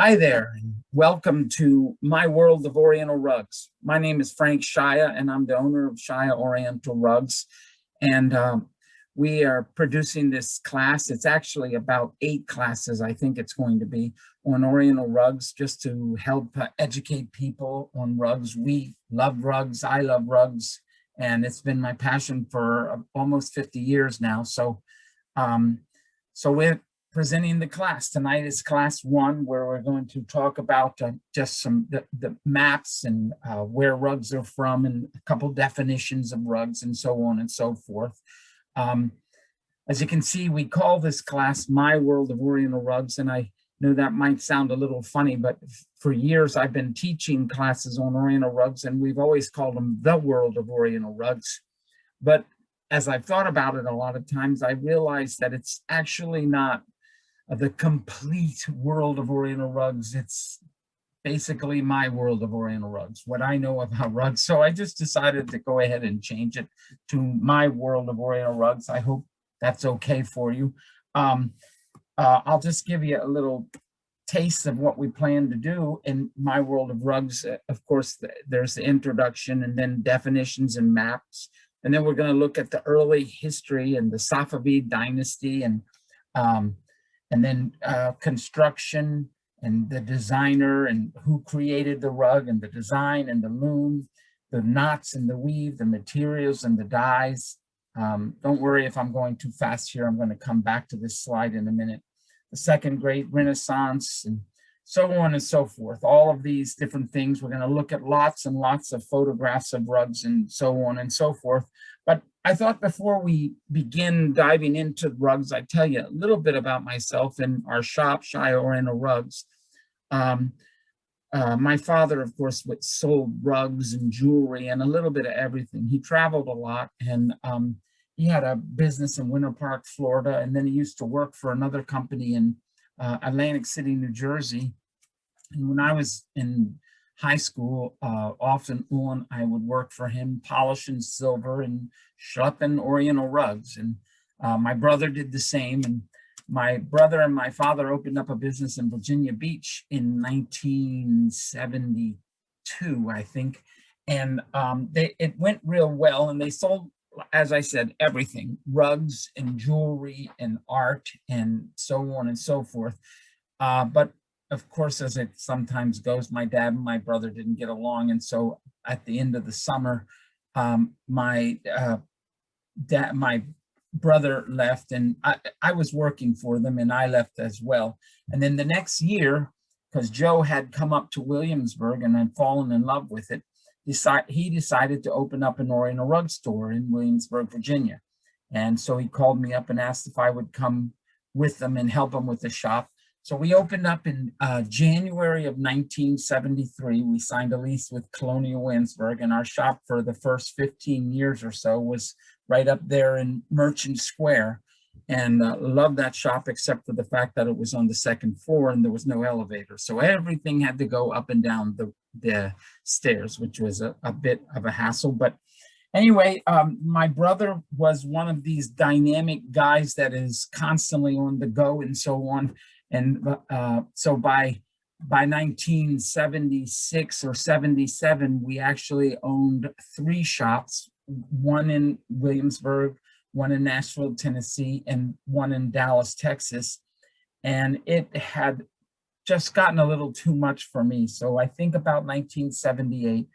Hi there, and welcome to my world of Oriental rugs. My name is Frank Shia, and I'm the owner of Shia Oriental Rugs. And we are producing this class. It's actually about 8 classes, I think it's going to be, on Oriental rugs, just to help educate people on rugs. We love rugs. I love rugs, and it's been my passion for almost 50 years now. Um, so we're presenting the class. Tonight is class 1, where we're going to talk about just the maps and where rugs are from and a couple definitions of rugs and so on and so forth. Um, as you can see, we call this class My World of Oriental Rugs, and I know that might sound a little funny, but for years I've been teaching classes on Oriental rugs, and we've always called them The World of Oriental Rugs. But as I've thought about it a lot of times, I realized that it's actually not the complete world of Oriental rugs. It's basically my world of Oriental rugs, what I know about rugs. So I just decided to go ahead and change it to My World of Oriental Rugs. I hope that's okay for you. I'll just give you a little taste of what we plan to do in My World of Rugs. Of course, there's the introduction and then definitions and maps. And then we're going to look at the early history and the Safavid dynasty and then construction and the designer and who created the rug and the design and the loom, the knots and the weave, the materials and the dyes. Don't worry if I'm going too fast here. I'm going to come back to this slide in a minute. The Second Great Renaissance and so on and so forth. All of these different things. We're going to look at lots and lots of photographs of rugs and so on and so forth. But I thought before we begin diving into rugs, I'd tell you a little bit about myself and our shop, Shia Oriental Rugs. My father, of course, sold rugs and jewelry and a little bit of everything. He traveled a lot, and he had a business in Winter Park, Florida, and then he used to work for another company in Atlantic City, New Jersey. And when I was in high school, off and on, I would work for him, polishing silver and schlepping Oriental rugs. And my brother did the same. And my brother and my father opened up a business in Virginia Beach in 1972, I think. And it went real well. And they sold, as I said, everything, rugs and jewelry and art and so on and so forth. But of course, as it sometimes goes, my dad and my brother didn't get along. And so at the end of the summer, my brother left, and I was working for them, and I left as well. And then the next year, because Joe had come up to Williamsburg and had fallen in love with it, he decided to open up an Oriental rug store in Williamsburg, Virginia. And so he called me up and asked if I would come with them and help him with the shop. So we opened up in January of 1973. We signed a lease with Colonial Williamsburg, and our shop for the first 15 years or so was right up there in Merchant Square. And loved that shop, except for the fact that it was on the second floor and there was no elevator. So everything had to go up and down the stairs, which was a bit of a hassle. But anyway, my brother was one of these dynamic guys that is constantly on the go and so on. And so by 1976 or 77, we actually owned 3 shops, one in Williamsburg, one in Nashville, Tennessee, and one in Dallas, Texas. And it had just gotten a little too much for me. So I think about 1978,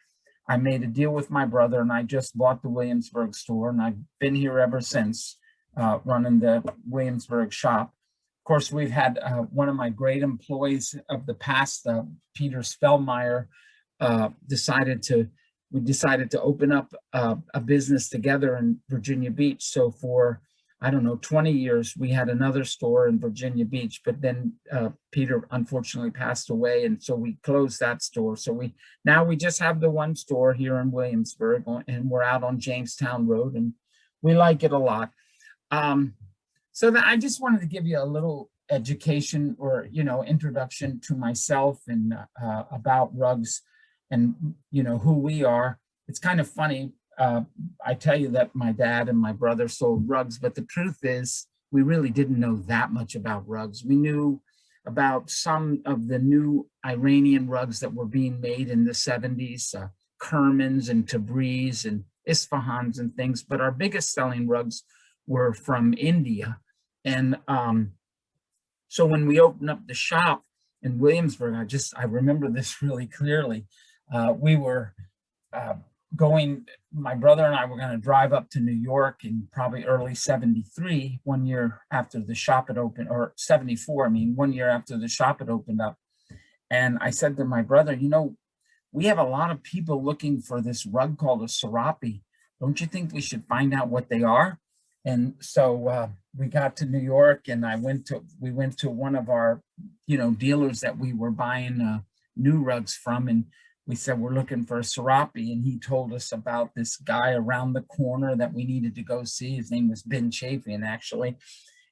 I made a deal with my brother, and I just bought the Williamsburg store, and I've been here ever since, running the Williamsburg shop. Of course, we've had one of my great employees of the past, Peter Spellmeyer, we decided to open up a business together in Virginia Beach. So for, I don't know, 20 years, we had another store in Virginia Beach, but then Peter unfortunately passed away, and so we closed that store. So now we just have the one store here in Williamsburg, and we're out on Jamestown Road, and we like it a lot. So I just wanted to give you a little education or, introduction to myself and about rugs and, who we are. It's kind of funny. I tell you that my dad and my brother sold rugs, but the truth is we really didn't know that much about rugs. We knew about some of the new Iranian rugs that were being made in the 70s, Kermans and Tabriz and Isfahans and things. But our biggest selling rugs were from India. And so when we opened up the shop in Williamsburg, I remember this really clearly. We were my brother and I were going to drive up to New York in probably early 73, 1 year after the shop had opened, or 74, 1 year after the shop had opened up. And I said to my brother, we have a lot of people looking for this rug called a serape. Don't you think we should find out what they are? And so we got to New York, and we went to one of our, dealers that we were buying new rugs from, and we said, we're looking for a serape, and he told us about this guy around the corner that we needed to go see. His name was Ben Chafian, actually.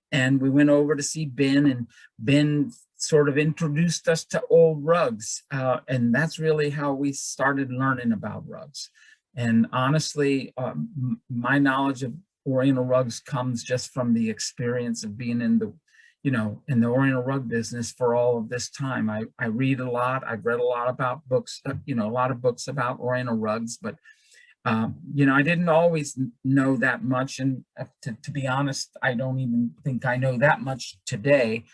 And we went over to see Ben, and Ben sort of introduced us to old rugs. And that's really how we started learning about rugs. And honestly, my knowledge of Oriental rugs comes just from the experience of being in the Oriental rug business for all of this time. I read a lot. I've read a lot about books, a lot of books about Oriental rugs, but I didn't always know that much. And to be honest, I don't even think I know that much today.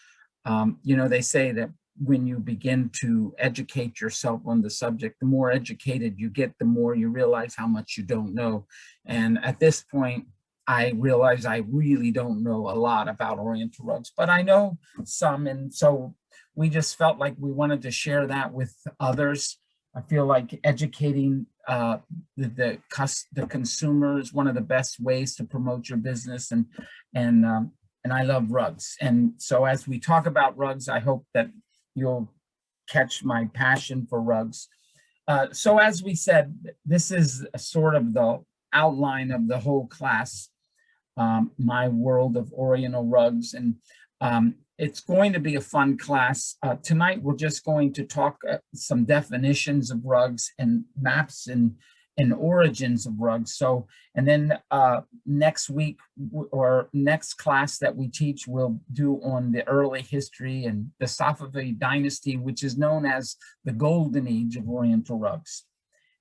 They say that when you begin to educate yourself on the subject, the more educated you get, the more you realize how much you don't know. And at this point, I realize I really don't know a lot about Oriental rugs, but I know some. And so we just felt like we wanted to share that with others. I feel like educating the consumer is one of the best ways to promote your business. And I love rugs. And so as we talk about rugs, I hope that you'll catch my passion for rugs. So as we said, this is sort of the outline of the whole class. My World of Oriental Rugs, and it's going to be a fun class. Tonight, we're just going to talk some definitions of rugs and maps and origins of rugs. So, and then next week or next class that we teach, we'll do on the early history and the Safavid dynasty, which is known as the golden age of Oriental rugs.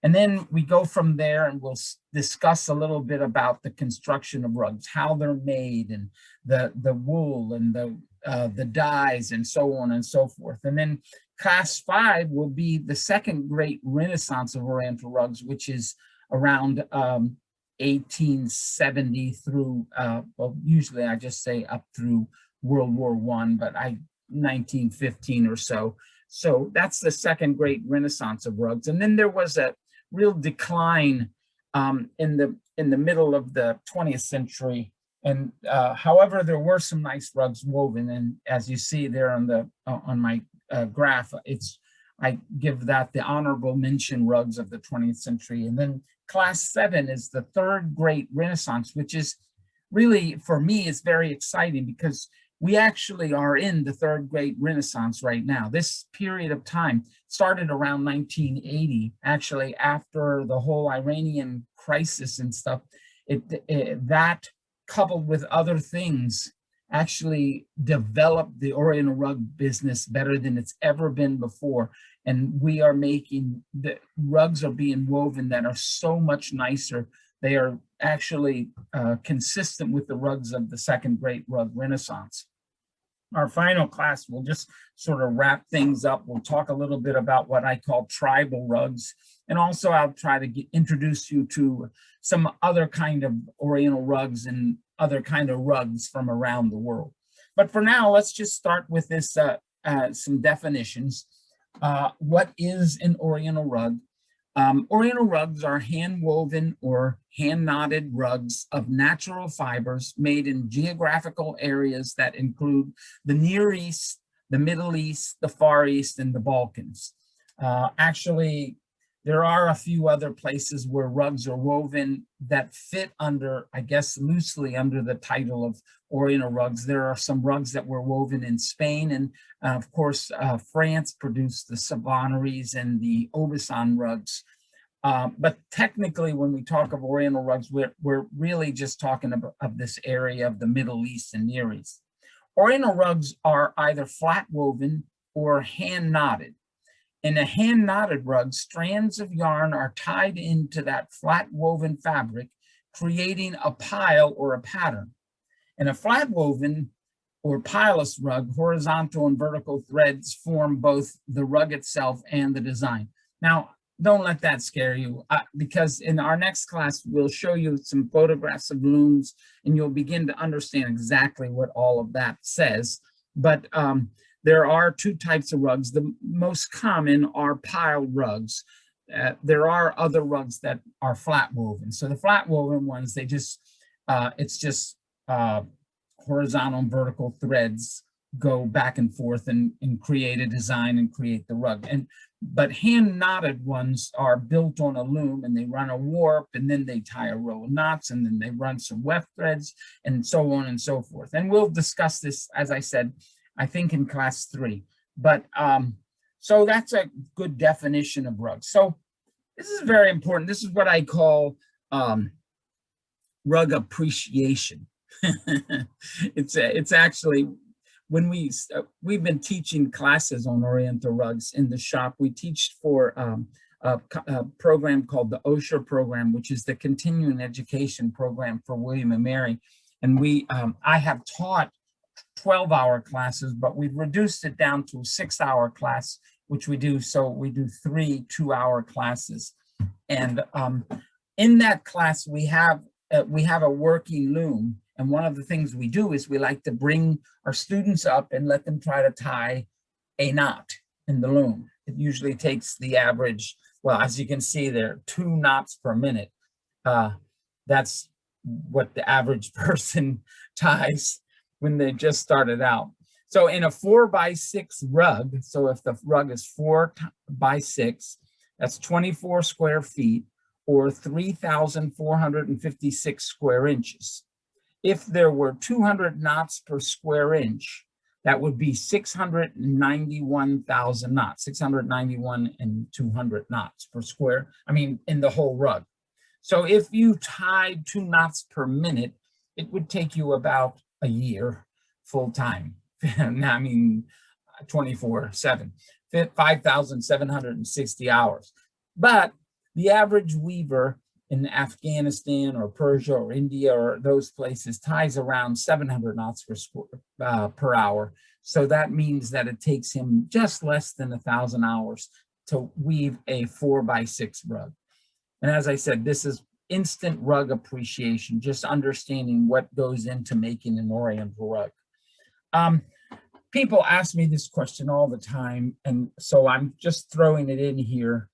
And then we go from there, and we'll discuss a little bit about the construction of rugs, how they're made, and the wool and the dyes and so on and so forth. And then class 5 will be the second great renaissance of Oriental rugs, which is around 1870 through, usually I just say up through World War I, but 1915 or so. So that's the second great renaissance of rugs. And then there was a real decline in the middle of the 20th century. And however, there were some nice rugs woven. And as you see there on my graph, I give that the honorable mention rugs of the 20th century. And then class 7 is the third great renaissance, which is really, for me, is very exciting because we actually are in the third great renaissance right now. This period of time started around 1980, actually after the whole Iranian crisis and stuff. That coupled with other things actually developed the Oriental rug business better than it's ever been before. And we are making, the rugs are being woven that are so much nicer. They are actually consistent with the rugs of the second great rug renaissance. Our final class will just sort of wrap things up. We'll talk a little bit about what I call tribal rugs. And also I'll try to introduce you to some other kind of Oriental rugs and other kind of rugs from around the world. But for now, let's just start with this, some definitions. What is an Oriental rug? Oriental rugs are hand-woven or hand-knotted rugs of natural fibers made in geographical areas that include the Near East, the Middle East, the Far East, and the Balkans. Actually, there are a few other places where rugs are woven that fit under, I guess, loosely under the title of Oriental rugs. There are some rugs that were woven in Spain, and of course, France produced the Savonneries and the Aubusson rugs. But technically, when we talk of Oriental rugs, we're really just talking of this area of the Middle East and Near East. Oriental rugs are either flat woven or hand knotted. In a hand knotted rug, strands of yarn are tied into that flat woven fabric, creating a pile or a pattern. In a flat woven or pileless rug, horizontal and vertical threads form both the rug itself and the design. Now, don't let that scare you, because in our next class, we'll show you some photographs of looms and you'll begin to understand exactly what all of that says. But there are two types of rugs. The most common are piled rugs. There are other rugs that are flat woven. So the flat woven ones, they just, it's just horizontal and vertical threads go back and forth and create a design and create the rug. But hand knotted ones are built on a loom and they run a warp and then they tie a row of knots and then they run some weft threads and so on and so forth. And we'll discuss this, as I said, I think in class 3. But so that's a good definition of rugs. So this is very important. This is what I call rug appreciation. It's actually, when we've been teaching classes on Oriental rugs in the shop. We teach for a program called the Osher program, which is the continuing education program for William and Mary. And I have taught 12-hour classes, but we've reduced it down to a 6-hour class, which we do. So we do 3 2-hour classes. And in that class, we have a working loom. And one of the things we do is we like to bring our students up and let them try to tie a knot in the loom. It usually takes the average, well, as you can see there, 2 knots per minute. That's what the average person ties when they just started out. So in a 4x6 rug, so if the rug is 4x6, that's 24 square feet or 3,456 square inches. If there were 200 knots per square inch, that would be 691,000 knots, 691 and 200 knots per square, in the whole rug. So if you tied 2 knots per minute, it would take you about a year full time. 24/7, 5,760 hours. But the average weaver in Afghanistan or Persia or India or those places ties around 700 knots per hour. So that means that it takes him just less than 1,000 hours to weave a 4x6 rug. And as I said, this is instant rug appreciation, just understanding what goes into making an Oriental rug. People ask me this question all the time, and so I'm just throwing it in here.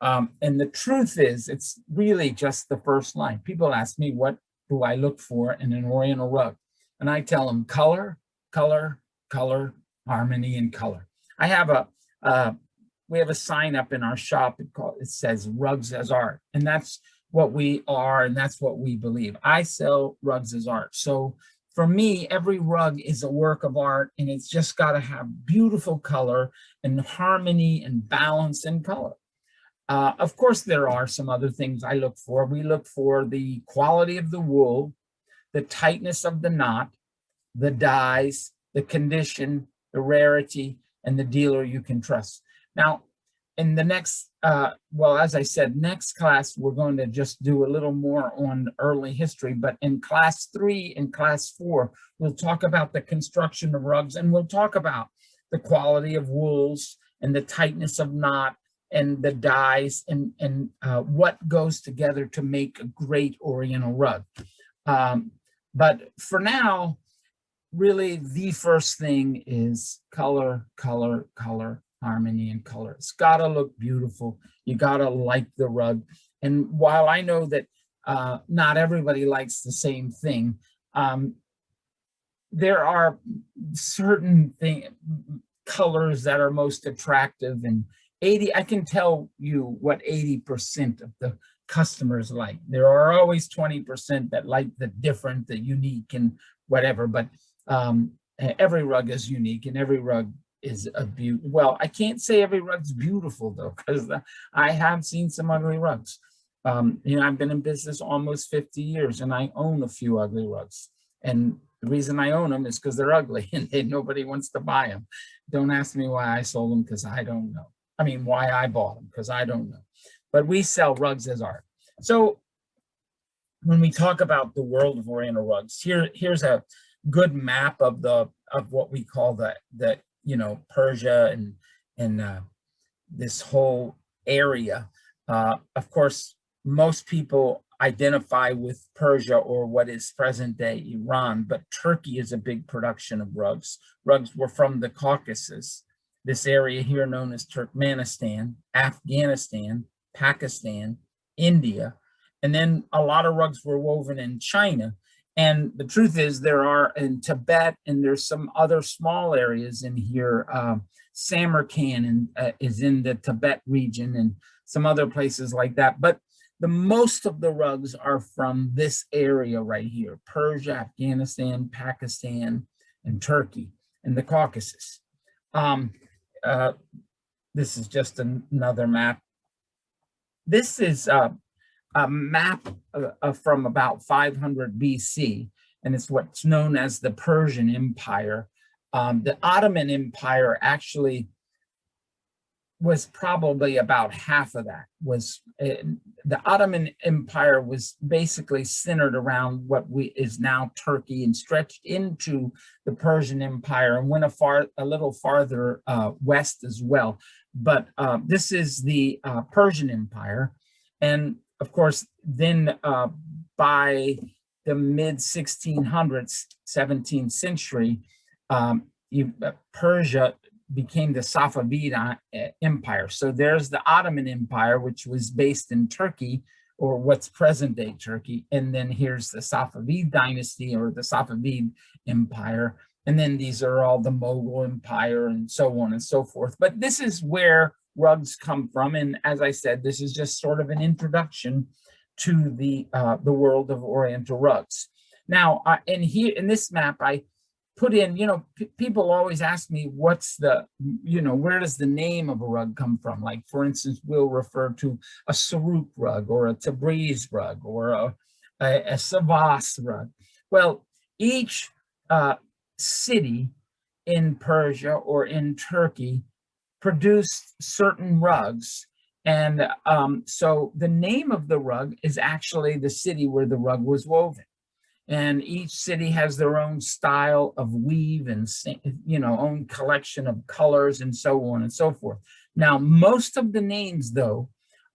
And the truth is, it's really just the first line. People ask me, what do I look for in an Oriental rug? And I tell them color, color, color, harmony, and color. I have we have a sign up in our shop. It says Rugs as Art, and that's what we are, and that's what we believe. I sell rugs as art. So for me, every rug is a work of art, and it's just got to have beautiful color and harmony and balance and color. Of course, there are some other things I look for. We look for the quality of the wool, the tightness of the knot, the dyes, the condition, the rarity, and the dealer you can trust. Now, in the next, as I said, next class, we're going to just do a little more on early history. But in class 3 and class 4, we'll talk about the construction of rugs, and we'll talk about the quality of wools and the tightness of knot and the dyes and what goes together to make a great Oriental rug. But for now, really the first thing is color, color, color, harmony, and color. It's gotta look beautiful. You gotta like the rug. And while I know that not everybody likes the same thing, there are certain colors that are most attractive, and I can tell you what 80% of the customers like. There are always 20% that like the different, the unique, and whatever, but every rug is unique and every rug is a beauty. Well, I can't say every rug's beautiful though, because I have seen some ugly rugs. I've been in business almost 50 years and I own a few ugly rugs. And The reason I own them is because they're ugly and nobody wants to buy them. Don't ask me why I sold them, because I don't know. I mean, why I bought them, because I don't know. But we sell rugs as art. So when we talk about the world of Oriental rugs, here's a good map of what we call the Persia and this whole area. Of course, most people identify with Persia or what is present day Iran, but Turkey is a big production of rugs. Rugs were from the Caucasus, this area here known as Turkmenistan, Afghanistan, Pakistan, India, and then a lot of rugs were woven in China. And the truth is, there are in Tibet, and there's some other small areas in here. Samarkand is in the Tibet region, and some other places like that. But the most of the rugs are from this area right here: Persia, Afghanistan, Pakistan, and Turkey, and the Caucasus. This is just another map. This is a map from about 500 BC, and it's what's known as the Persian Empire. The Ottoman Empire actually was probably about half of that. The Ottoman Empire was basically centered around what is now Turkey, and stretched into the Persian Empire and went a little farther west as well. But this is the Persian Empire. And of course, then by the mid 1600s, 17th century, Persia became the Safavid Empire. So there's the Ottoman Empire, which was based in Turkey, or what's present day Turkey. And then here's the Safavid dynasty, or the Safavid Empire. And then these are all the Mughal Empire and so on and so forth. But this is where rugs come from. And as I said, this is just sort of an introduction to the world of Oriental rugs. Now, in this map, I put in, people always ask me, what's the, where does the name of a rug come from? Like, for instance, we'll refer to a Saruk rug, or a Tabriz rug, or a Savas rug. Well, each city in Persia or in Turkey produced certain rugs. And so the name of the rug is actually the city where the rug was woven. And each city has their own style of weave and, own collection of colors and so on and so forth. Now, most of the names, though,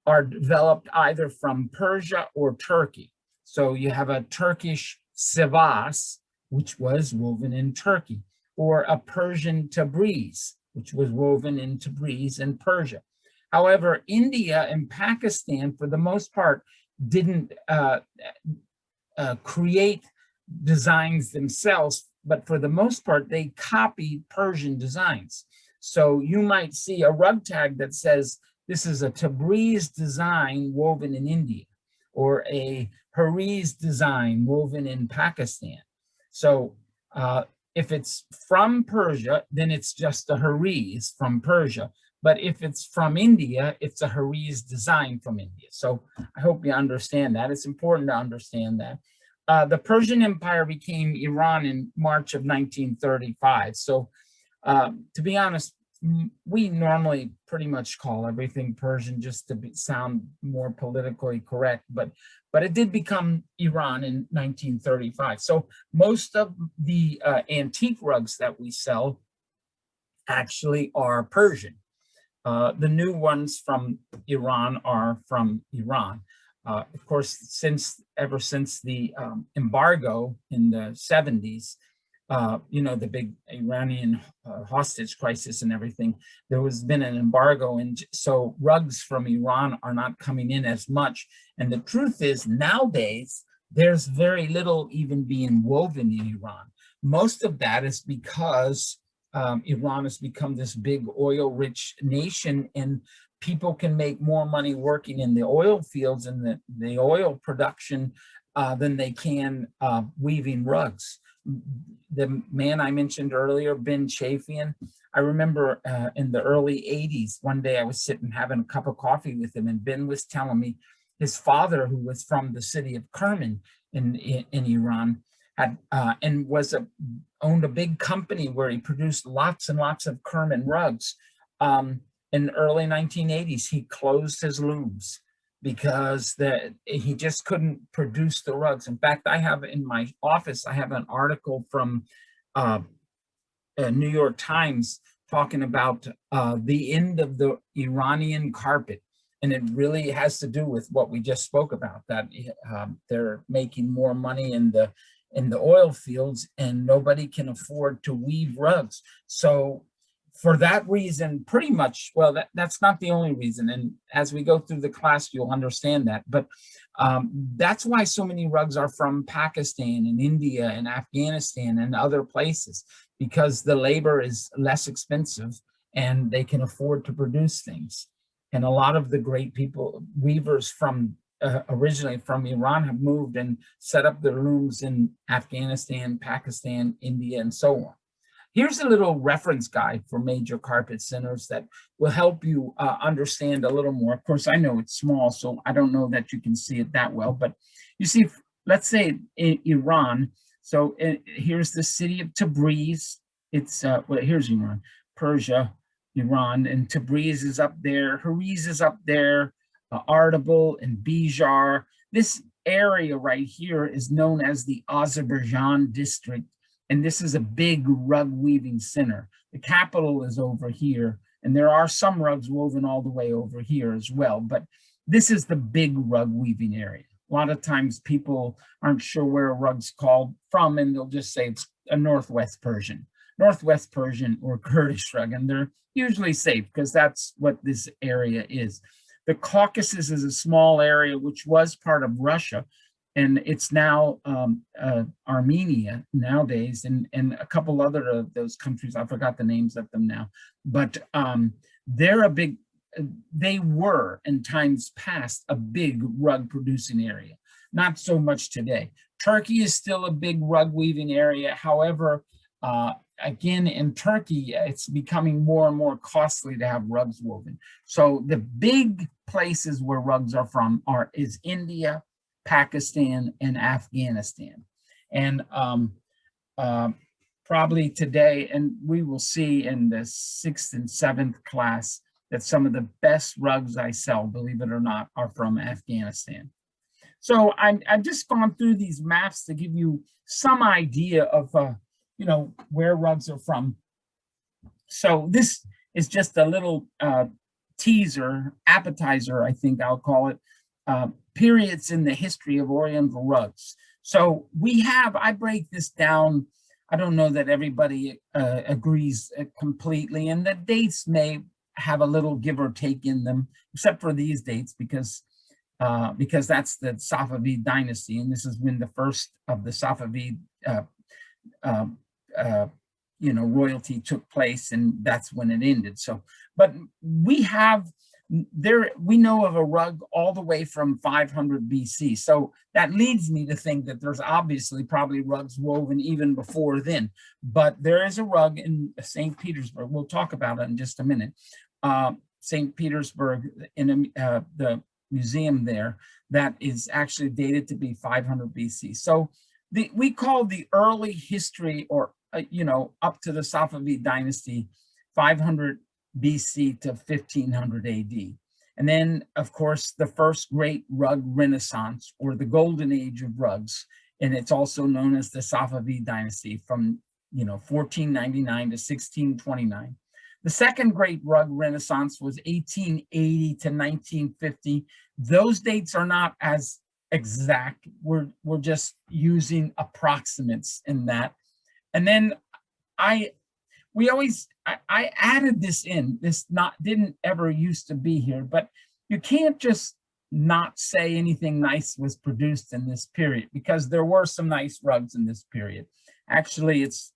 are developed either from Persia or Turkey. So you have a Turkish Sivas, which was woven in Turkey, or a Persian Tabriz, which was woven in Tabriz and Persia. However, India and Pakistan, for the most part, didn't create designs themselves, but for the most part, they copied Persian designs. So you might see a rug tag that says, this is a Tabriz design woven in India, or a Hariz design woven in Pakistan. So if it's from Persia, then it's just a Hariz from Persia. But if it's from India, it's a Hariz design from India. So I hope you understand that. It's important to understand that. The Persian Empire became Iran in March of 1935. So to be honest, we normally pretty much call everything Persian just to sound more politically correct, but it did become Iran in 1935. So most of the antique rugs that we sell actually are Persian. The new ones from Iran are from Iran. Of course, ever since the embargo in the 70s, the big Iranian hostage crisis and everything, there has been an embargo, and so rugs from Iran are not coming in as much. And the truth is, nowadays, there's very little even being woven in Iran. Most of that is because Iran has become this big oil-rich nation, and people can make more money working in the oil fields and the oil production than they can weaving rugs. The man I mentioned earlier, Ben Chafian, I remember in the early 80s, one day I was sitting having a cup of coffee with him, and Ben was telling me his father, who was from the city of Kerman in Iran, and owned a big company where he produced lots and lots of Kerman rugs. In the early 1980s, he closed his looms because he just couldn't produce the rugs. In fact, I have in my office, I have an article from New York Times talking about the end of the Iranian carpet. And it really has to do with what we just spoke about, that they're making more money in the oil fields and nobody can afford to weave rugs. So for that reason, pretty much, well, that's not the only reason. And as we go through the class, you'll understand that. But that's why so many rugs are from Pakistan and India and Afghanistan and other places, because the labor is less expensive and they can afford to produce things. And a lot of the great people, weavers from originally from Iran, have moved and set up their looms in Afghanistan, Pakistan, India, and so on. Here's a little reference guide for major carpet centers that will help you understand a little more. Of course, I know it's small, so I don't know that you can see it that well, but you see, let's say in Iran. So here's the city of Tabriz. It's, well, here's Iran, Persia, Iran, and Tabriz is up there. Hariz is up there, Ardabil and Bijar. This area right here is known as the Azerbaijan district. And this is a big rug weaving center. The capital is over here, and there are some rugs woven all the way over here as well. But this is the big rug weaving area. A lot of times people aren't sure where a rug's called from, and they'll just say it's a Northwest Persian or Kurdish rug, and they're usually safe because that's what this area is. The Caucasus is a small area which was part of Russia, and it's now Armenia nowadays, and a couple other of those countries. I forgot the names of them now, but they were in times past a big rug producing area. Not so much today. Turkey is still a big rug weaving area. However, again, in Turkey, it's becoming more and more costly to have rugs woven. So the big places where rugs are from is India, Pakistan, and Afghanistan. And probably today, and we will see in the 6th and 7th class, that some of the best rugs I sell, believe it or not, are from Afghanistan. So I've just gone through these maps to give you some idea of where rugs are from. So this is just a little teaser, appetizer, I think I'll call it, periods in the history of Oriental rugs. So I break this down. I don't know that everybody agrees completely, and the dates may have a little give or take in them, except for these dates, because that's the Safavid dynasty, and this is when the first of the Safavid royalty took place, and that's when it ended. So, but we know of a rug all the way from 500 BC. So that leads me to think that there's obviously probably rugs woven even before then. But there is a rug in St. Petersburg. We'll talk about it in just a minute. St. Petersburg, in the museum there, that is actually dated to be 500 BC. So we call the early history, or up to the Safavid dynasty, 500 BC to 1500 AD. And then, of course, the first great rug renaissance, or the golden age of rugs, and it's also known as the Safavid dynasty, from 1499 to 1629. The second great rug renaissance was 1880 to 1950. Those dates are not as exact. We're just using approximates in that. And then I added this in. This didn't ever used to be here, but you can't just not say anything nice was produced in this period, because there were some nice rugs in this period. Actually, it's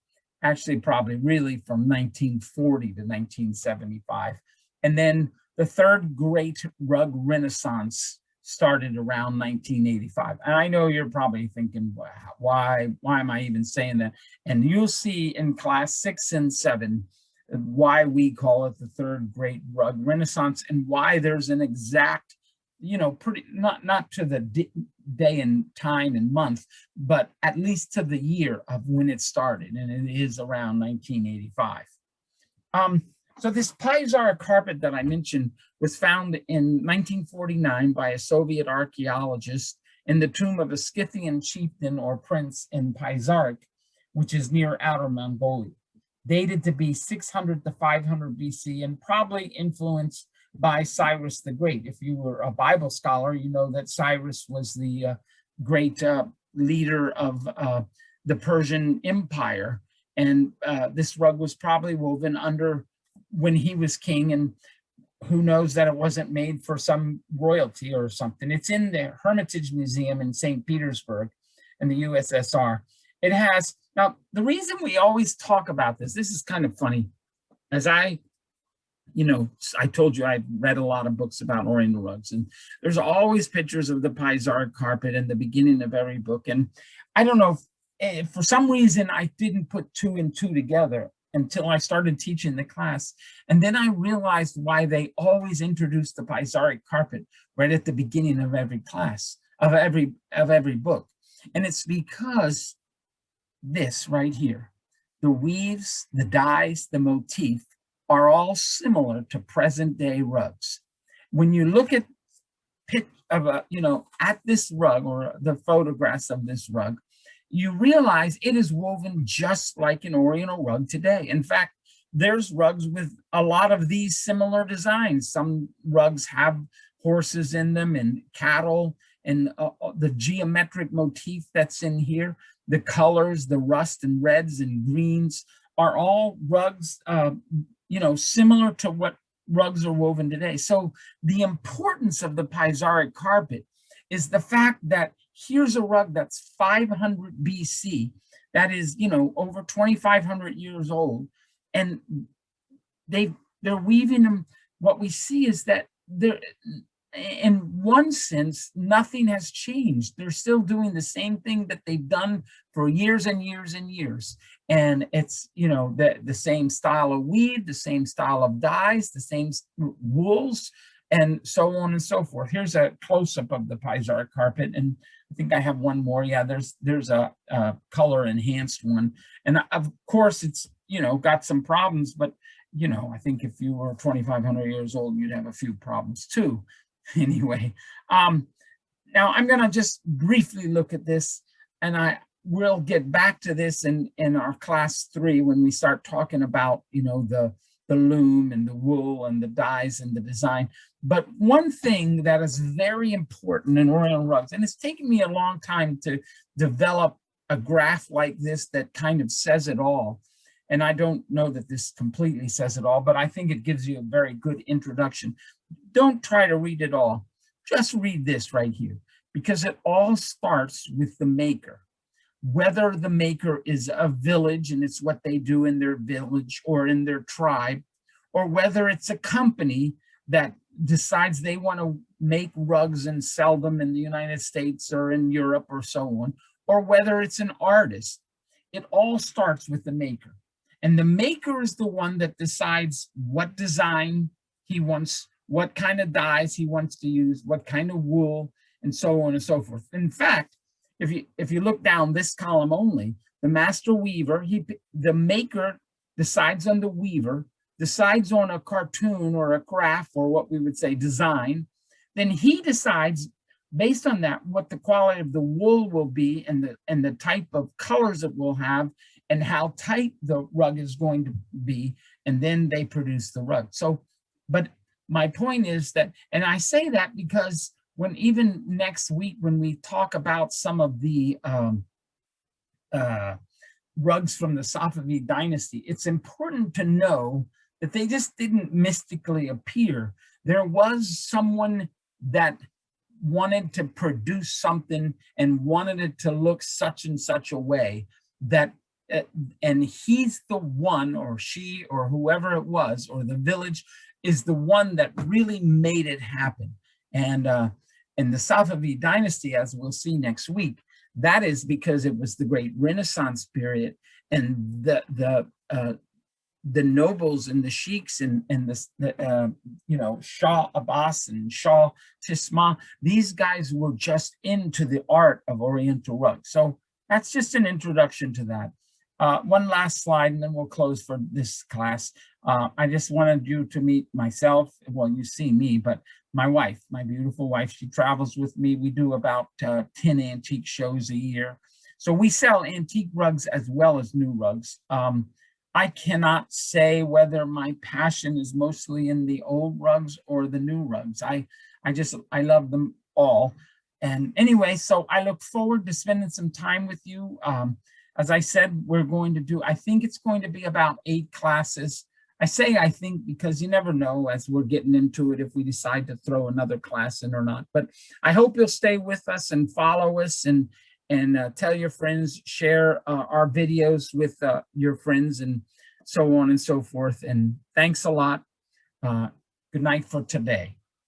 probably really from 1940 to 1975. And then the third great rug renaissance started around 1985. And I know you're probably thinking, why am I even saying that? And you'll see in class 6 and 7 why we call it the third great rug renaissance, and why there's an exact pretty, not to the day and time and month, but at least to the year of when it started, and it is around 1985. So this Paysar carpet that I mentioned was found in 1949 by a Soviet archaeologist in the tomb of a Scythian chieftain or prince in Paysaric, which is near Outer Mongolia, dated to be 600 to 500 BC, and probably influenced by Cyrus the Great. If you were a Bible scholar, you know that Cyrus was the great leader of the Persian Empire, and this rug was probably woven under when he was king, and who knows that it wasn't made for some royalty or something. It's in the Hermitage Museum in St. Petersburg in the USSR. It has, now the reason we always talk about this is kind of funny, as I told you I've read a lot of books about Oriental rugs, and there's always pictures of the Paysaric carpet in the beginning of every book. And I don't know if for some reason I didn't put two and two together until I started teaching the class. And then I realized why they always introduce the Paysaric carpet right at the beginning of every class, of every book. And it's because this right here, the weaves, the dyes, the motif are all similar to present day rugs. When you look at at this rug or the photographs of this rug, you realize it is woven just like an Oriental rug today. In fact, there's rugs with a lot of these similar designs. Some rugs have horses in them and cattle, and the geometric motif that's in here, the colors, the rust and reds and greens are all rugs, similar to what rugs are woven today. So the importance of the Paysaric carpet is the fact that here's a rug that's 500 BC, that is, over 2,500 years old, and they're weaving them. What we see is that they're, in one sense, nothing has changed. They're still doing the same thing that they've done for years and years and years. And it's, the same style of weave, the same style of dyes, the same wools, and so on and so forth. Here's a close-up of the Paysaric carpet, and I think I have one more. Yeah, there's a color enhanced one, and of course it's got some problems, but I think if you were 2,500 years old, you'd have a few problems too. Anyway, now I'm gonna just briefly look at this, and we'll get back to this in our class 3 when we start talking about the loom and the wool and the dyes and the design. But one thing that is very important in Oriental rugs, and it's taken me a long time to develop a graph like this that kind of says it all. And I don't know that this completely says it all, but I think it gives you a very good introduction. Don't try to read it all. Just read this right here, because it all starts with the maker. Whether the maker is a village and it's what they do in their village or in their tribe, or whether it's a company that decides they want to make rugs and sell them in the United States or in Europe or so on, or whether it's an artist, it all starts with the maker. And the maker is the one that decides what design he wants, what kind of dyes he wants to use, what kind of wool, and so on and so forth. In fact, if you look down this column only, the master weaver, the maker decides on the weaver, decides on a cartoon or a graph, or what we would say design. Then he decides based on that what the quality of the wool will be, and the type of colors it will have, and how tight the rug is going to be, and then they produce the rug. So, but my point is that, and I say that because when even next week, when we talk about some of the rugs from the Safavid dynasty, it's important to know that they just didn't mystically appear. There was someone that wanted to produce something and wanted it to look such and such a way that, and he's the one, or she, or whoever it was, or the village is the one that really made it happen. And in the Safavid dynasty, as we'll see next week, that is because it was the great Renaissance period, and the the nobles and the sheiks and you know, Shah Abbas and Shah Tisma, these guys were just into the art of Oriental rugs. So that's just an introduction to that. One last slide, and then we'll close for this class. I just wanted you to meet myself. Well, you see me, but my wife, my beautiful wife, she travels with me. We do about 10 antique shows a year. So we sell antique rugs as well as new rugs. I cannot say whether my passion is mostly in the old rugs or the new rugs. I love them all. And anyway, so I look forward to spending some time with you. As I said, we're going to do, I think it's going to be about 8 classes. I say I think because you never know as we're getting into it if we decide to throw another class in or not. But I hope you'll stay with us and follow us and tell your friends, share our videos with your friends and so on and so forth. And thanks a lot. Good night for today.